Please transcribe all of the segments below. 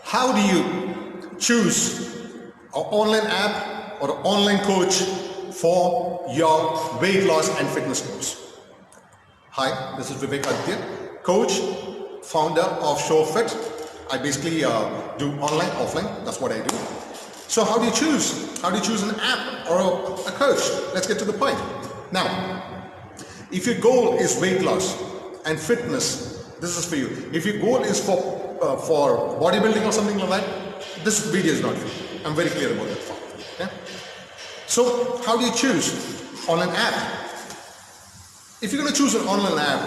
How do you choose an online app or an online coach for your weight loss and fitness goals? Hi, this is Vivek Aditya, coach, founder of SureFit. I basically do online, offline. That's what I do. So how do you choose? How do you choose an app or a coach? Let's get to the point. Now, if your goal is weight loss and fitness, this is for you. If your goal is for bodybuilding or something like that, this video is not for you. I'm very clear about that part. Okay? So how do you choose online app? If you're going to choose an online app,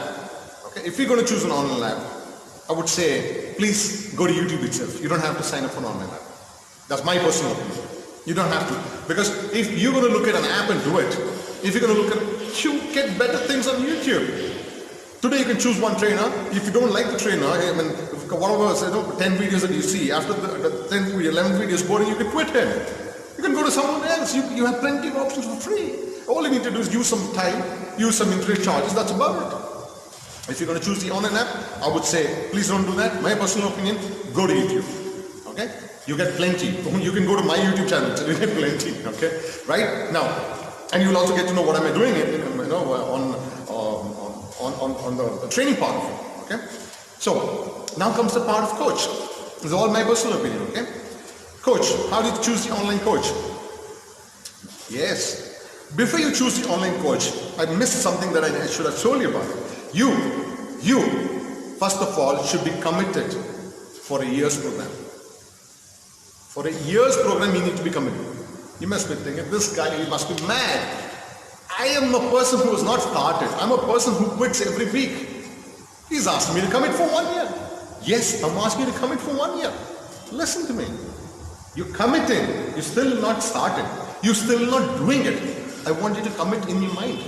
I would say please go to YouTube itself. You don't have to sign up for an online app. That's my personal opinion. You don't have to, because if you're going to look at an app and do it, if you're going to look at, you get better things on YouTube. Today you can choose one trainer. If you don't like the trainer, I mean, whatever 10 videos that you see, after the 10th video, 11th video is boring, you can quit him. You can go to someone else. You have plenty of options for free. All you need to do is use some time, use some internet charges. That's about it. If you're going to choose the online app, I would say please don't do that. My personal opinion, go to YouTube. Okay? You get plenty. You can go to my YouTube channel, so you get plenty. Okay? Right? Now, and you'll also get to know what am I doing on the training part of it. Okay? So now comes the part of coach. This is all my personal opinion. Okay? Coach, how do you choose the online coach? Yes. Before you choose the online coach, I missed something that I should have told you about. You, first of all, should be committed for a year's program. For a year's program, you need to be committed. You must be thinking, this guy, he must be mad. I am a person who has not started. I'm a person who quits every week. He's asking me to commit for 1 year. Yes, I'm asking you to commit for 1 year. Listen to me. You're committing. You're still not started. You're still not doing it. I want you to commit in your mind.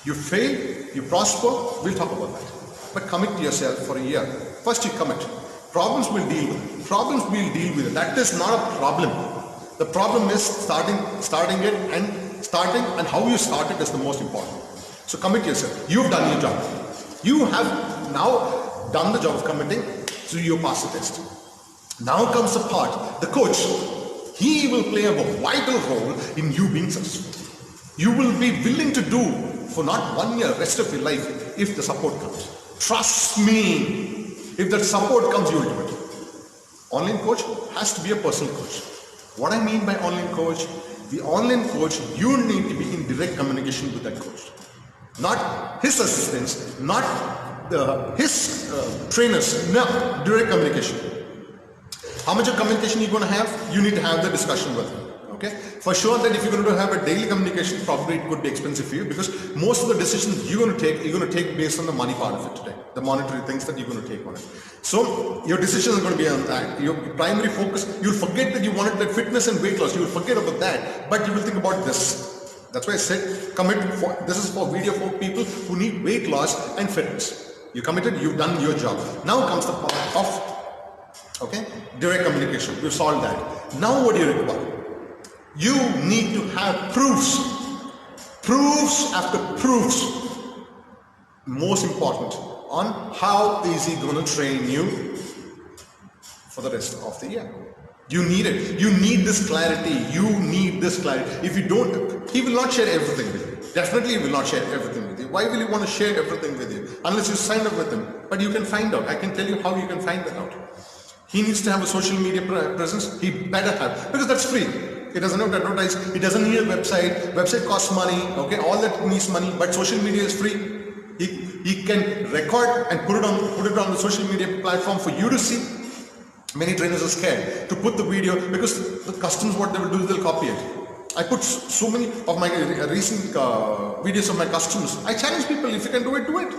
You fail, you prosper, we'll talk about that. But commit to yourself for a year. First you commit. Problems we'll deal with. Problems we'll deal with. That is not a problem. The problem is starting it and how you start it is the most important. So commit yourself. You've done your job. You have now done the job of committing, so you pass the test. Now comes the part, the coach. He will play a vital role in you being successful. You will be willing to do for not 1 year, rest of your life, if the support comes. Trust me, if that support comes, you will do it. Online coach has to be a personal coach. What I mean by online coach, the online coach, you need to be in direct communication with that coach. Not his assistants, not his trainers, no, direct communication. How much of communication you're going to have? You need to have the discussion with him. Okay? For sure that if you're going to have a daily communication, probably it could be expensive for you, because most of the decisions you're going to take based on the money part of it today, the monetary things that you're going to take on it. So your decisions are going to be on that. Your primary focus, you'll forget that you wanted that fitness and weight loss. You will forget about that, but you will think about this. That's why I said commit. This is for video for people who need weight loss and fitness. You committed, you've done your job. Now comes the part of direct communication. We've solved that. Now what do you require? You need to have proofs after proofs, most important, on how is he going to train you for the rest of the year. You need it. You need this clarity. If you don't, he will not share everything with you. Definitely he will not share everything with you. Why will he want to share everything with you? Unless you sign up with him. But you can find out. I can tell you how you can find that out. He needs to have a social media presence. He better have, because that's free. He doesn't have to advertise. He doesn't need a website. Website costs money. Okay, all that needs money. But social media is free. He can record and put it on the social media platform for you to see. Many trainers are scared to put the video because the customers, what they will do is they'll copy it. I put so many of my recent videos of my customers. I challenge people, if you can do it, do it.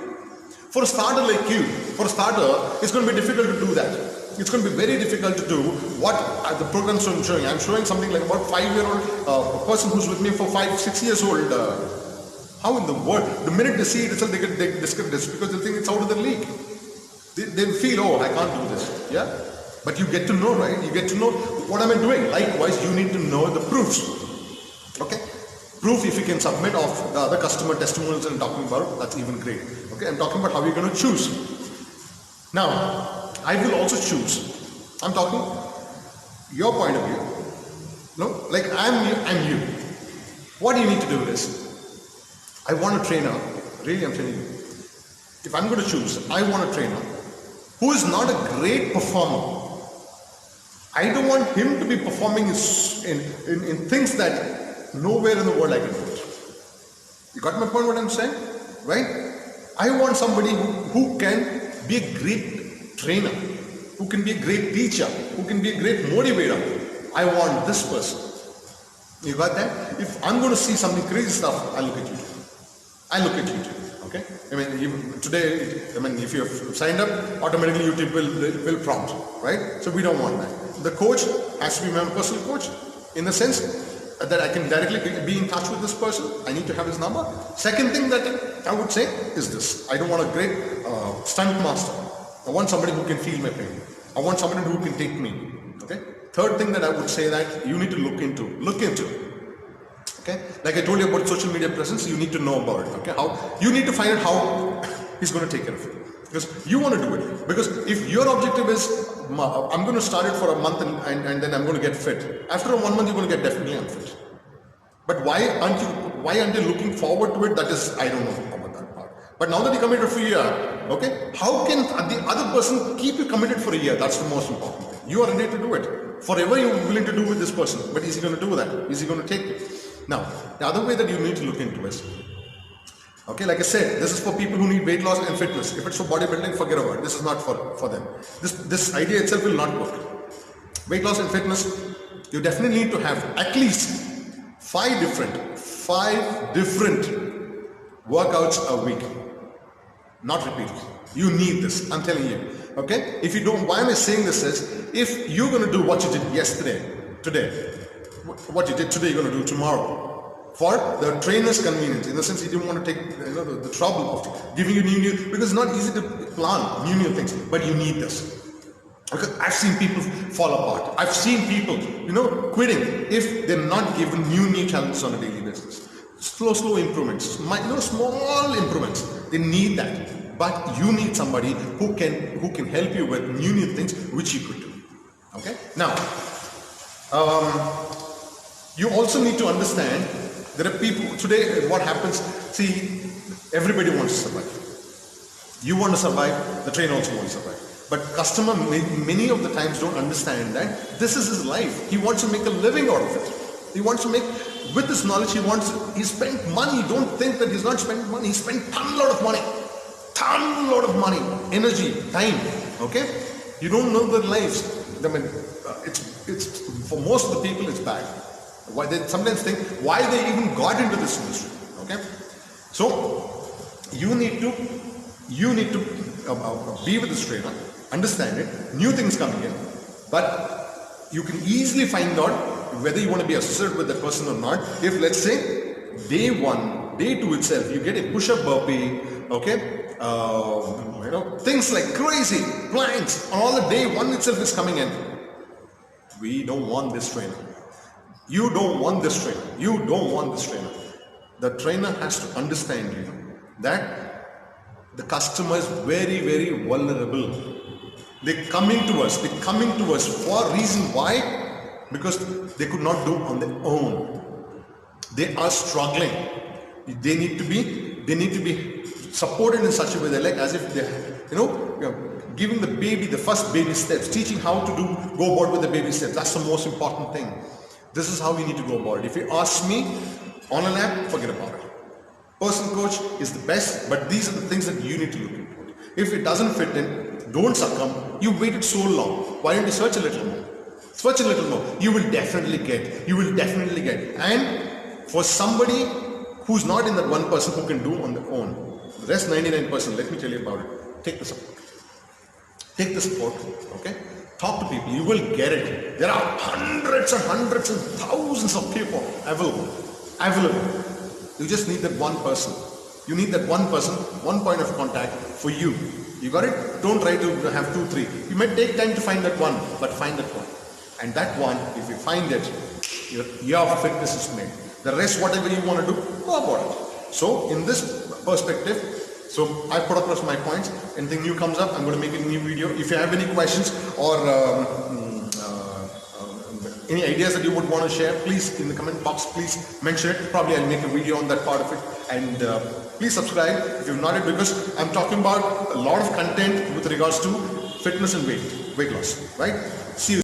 For a starter like you, it's going to be difficult to do that. It's going to be very difficult to do what the programs I'm showing. I'm showing something like about 5-year-old, a person who's with me for 5-6 years old. How in the world? The minute they see it itself, they discredit this because they think it's out of the league. They feel, oh, I can't do this. Yeah? But you get to know, right? You get to know what am I doing. Likewise, you need to know the proofs. Okay? Proof, if you can submit of the other customer testimonials I'm talking about, that's even great. Okay? I'm talking about how you're going to choose. Now, I will also choose I'm talking your point of view. No, like I'm you. What you need to do is, I want a trainer. Really, I'm telling you. If I'm going to choose, I want a trainer who is not a great performer. I don't want him to be performing in things that nowhere in the world I can do it. You got my point what I'm saying? Right? I want somebody who can be a great trainer, who can be a great teacher, who can be a great motivator. I want this person. You got that? If I'm going to see something crazy stuff, I'll look at YouTube. I'll look at YouTube. Okay? I mean, today, if you have signed up, automatically YouTube will prompt, right? So we don't want that. The coach has to be my personal coach, in the sense that I can directly be in touch with this person. I need to have his number. Second thing that I would say is this: I don't want a great stunt master. I want somebody who can feel my pain. I want somebody who can take me. Okay. Third thing that I would say that you need to look into. Okay. Like I told you about social media presence, you need to know about it. Okay. How you need to find out how he's going to take care of it. Because you want to do it. Because if your objective is, I'm going to start it for a month and then I'm going to get fit. After 1 month, you're going to get definitely unfit. But why aren't you looking forward to it? That is, I don't know about that part. But now that you committed for a year, okay, how can the other person keep you committed for a year? That's the most important thing. You are ready to do it. Forever you're willing to do with this person. But is he going to do that? Is he going to take it? Now, the other way that you need to look into is, okay, like I said, this is for people who need weight loss and fitness. If it's for bodybuilding, forget about it. This is not for them. This idea itself will not work. Weight loss and fitness, you definitely need to have at least 5 different workouts a week. Not repeated. You need this. I'm telling you. Okay? If you don't, why am I saying this is, if you're going to do what you did today, what you did today, you're going to do tomorrow. For the trainer's convenience, in the sense he didn't want to take the trouble of giving you new, because it's not easy to plan new things, but you need this. Because I've seen people fall apart. I've seen people, quitting if they're not given new challenges on a daily basis. Slow improvements, small improvements. They need that, but you need somebody who can help you with new things which you could do. Okay. Now, you also need to understand. There are people today, what happens, see, everybody wants to survive. You want to survive, the trainer also wants to survive. But customer many of the times don't understand that this is his life. He wants to make a living out of it. He wants to make, with this knowledge, he spent money. Don't think that he's not spending money. He spent ton lot of money, energy, time, okay? You don't know their lives. I mean, it's for most of the people, it's bad. Why they sometimes think why they even got into this industry. Okay, so you need to be with this trainer, understand it, new things coming in, but you can easily find out whether you want to be associated with that person or not. If let's say day 1, day 2 itself, you get a push-up burpee, okay, things like crazy planks, and all the day 1 itself is coming in. We don't want this trainer. You don't want this trainer. You don't want this trainer. The trainer has to understand that the customer is very, very vulnerable. They're coming to us for a reason. Why? Because they could not do on their own. They are struggling. They need to be supported in such a way, like as if they're, giving the baby the first baby steps, teaching how to go about with the baby steps. That's the most important thing. This is how we need to go about it. If you ask me, on an app, forget about it. Personal coach is the best, but these are the things that you need to look into. If it doesn't fit in, don't succumb. You waited so long. Why don't you search a little more? Search a little more. You will definitely get. And for somebody who's not in that 1% who can do on their own, the rest 99%, let me tell you about it. Take the support. Take the support, okay? Talk to people, you will get it. There are hundreds and thousands of people available. You just need that one person. You need that one person, one point of contact for you. You got it? Don't try to have 2, 3. You might take time to find that one, but find that one. And that one, if you find it, your fitness is made. The rest, whatever you want to do, go about it. So, in this perspective, so I put across my points. Anything new comes up, I'm going to make a new video. If you have any questions or any ideas that you would want to share, please in the comment box, please mention it. Probably I'll make a video on that part of it. And please subscribe if you've not yet, because I'm talking about a lot of content with regards to fitness and weight loss, right? See you.